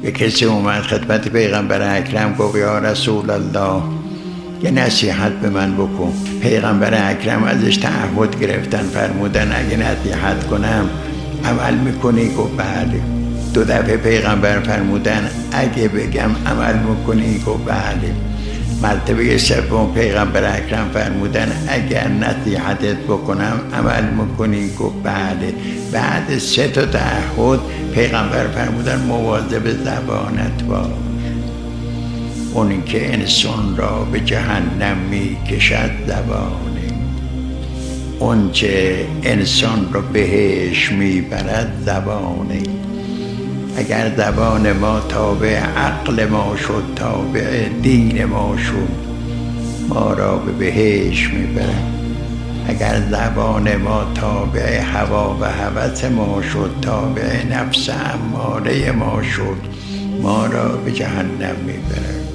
یه کسی اومد خدمت پیغمبر اکرم گفت یا رسول الله یه نصیحت به من بکن. پیغمبر اکرم ازش تعهد گرفتن، فرمودن اگه نصیحت کنم عمل میکنی؟ گفت بله. 2 دفعه پیغمبر فرمودن اگه بگم عمل میکنی؟ گفت بله. مرتبه 3 پیغمبر اکرم فرمودن اگر نصیحتت بکنم عمل میکنی؟ گفت بله. بعد 3 تعهد پیغمبر فرمودن مواظب زبانت باش، اون که انسان را به جهنم میکشد زبانه، اون که انسان را بهش میبرد زبانه. اگر زبان ما تابع عقل ما شد، تابع دین ما شد، ما را به بهشت میبرد. اگر زبان ما تابع هوا و هوس ما شد، تابع نفس اماره ما شد، ما را به جهنم میبرد.